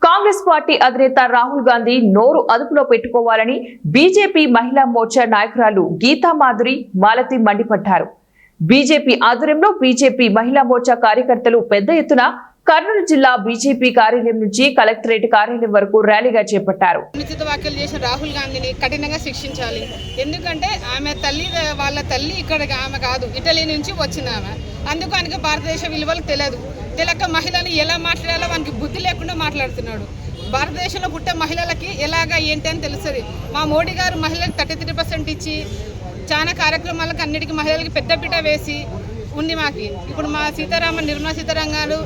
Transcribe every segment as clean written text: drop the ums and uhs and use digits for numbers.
Congress party అధినేత రాహుల్ గాంధీ నోరు అదుపులో పెట్టుకోవాలని బీజేపీ మహిళా మోర్చా నాయకురాలు గీతా మాధురి మాలతి మండిపడ్డారు. బీజేపీ ఆధ్వర్యంలో బీజేపీ మహిళా మోర్చా కార్యకర్తలు పెద్ద ఎత్తున కర్నూలు జిల్లా బీజేపీ కార్యాలయం నుంచి కలెక్టరేట్ కార్యాలయం వరకు ర్యాలీగా చేపట్టారు. అనుచిత వ్యాఖ్యలు చేసిన రాహుల్ గాంధీని కఠినంగా శిక్షించాలి. ఎందుకంటే ఆమె తల్లి వాళ్ళ తల్లి ఇక్కడ ఆమె కాదు, ఇటలీ నుంచి వచ్చిన ఆమె. అందుకు ఆయనకి భారతదేశ విలువలు తెలియక మహిళలు ఎలా మాట్లాడాలో మనకి బుద్ధి లేకుండా మాట్లాడుతున్నాడు. భారతదేశంలో పుట్టే మహిళలకి ఎలాగా ఏంటి అని తెలుస్తుంది. మా మోడీ గారు మహిళలకు 33% ఇచ్చి చాలా కార్యక్రమాలకు అన్నిటికీ మహిళలకి పెద్దపీట వేసి ఉంది మాకి. ఇప్పుడు మా నిర్మలా సీతారామన్ గారు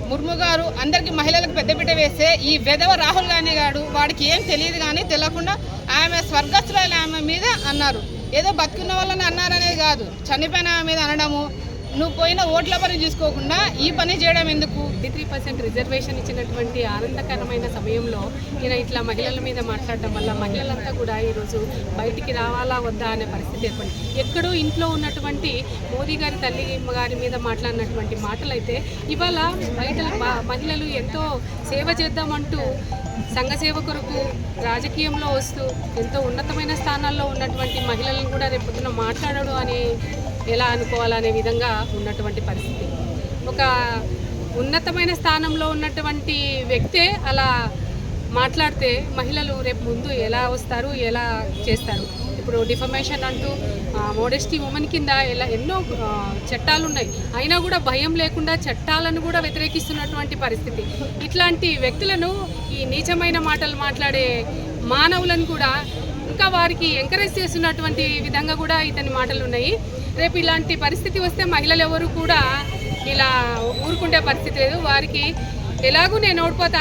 ముర్ము గారు అందరికీ మహిళలకు పెద్దపీట వేస్తే ఈ వెధవ రాహుల్ గాంధీ గారు వాడికి ఏం తెలియదు కానీ తెలియకుండా ఆమె స్వర్గస్థులైన ఆమె మీద అన్నారు. ఏదో బతుకున్న వాళ్ళని అన్నారనేది కాదు, చనిపోయిన ఆమె మీద అనడము, నువ్వు పోయిన ఓట్ల పని చూసుకోకుండా ఈ పని చేయడం ఎందుకు? 53% రిజర్వేషన్ ఇచ్చినటువంటి ఆనందకరమైన సమయంలో ఈయన ఇట్లా మహిళల మీద మాట్లాడడం వల్ల మహిళలంతా కూడా ఈరోజు బయటికి రావాలా వద్దా అనే పరిస్థితి ఏర్పడింది. ఎక్కడో ఇంట్లో ఉన్నటువంటి మోదీ గారి తల్లి గారి మీద మాట్లాడినటువంటి మాటలైతే ఇవాళ బయట మహిళలు ఎంతో సేవ చేద్దామంటూ సంఘ సేవ కొరకు రాజకీయంలో వస్తూ ఎంతో ఉన్నతమైన స్థానాల్లో ఉన్నటువంటి మహిళలను కూడా రేపొద్దున మాట్లాడడు అని ఎలా అనుకోవాలనే విధంగా ఉన్నటువంటి పరిస్థితి. ఒక ఉన్నతమైన స్థానంలో ఉన్నటువంటి వ్యక్తే అలా మాట్లాడితే మహిళలు రేపు ముందు ఎలా వస్తారు, ఎలా చేస్తారు? ఇప్పుడు డిఫమేషన్ అంటూ మోడెస్టీ ఉమెన్ కింద ఎన్నో చట్టాలు ఉన్నాయి, అయినా కూడా భయం లేకుండా చట్టాలను కూడా వ్యతిరేకిస్తున్నటువంటి పరిస్థితి. ఇట్లాంటి వ్యక్తులను, ఈ నీచమైన మాటలు మాట్లాడే మానవులను కూడా ఇంకా వారికి ఎంకరేజ్ చేస్తున్నటువంటి విధంగా కూడా ఇతని మాటలు ఉన్నాయి. రేపు ఇలాంటి పరిస్థితి వస్తే మహిళలు ఎవరు కూడా ఇలా ఊరుకుంటే పరిస్థితి లేదు. వారికి ఎలాగూ నేను ఓడిపోతా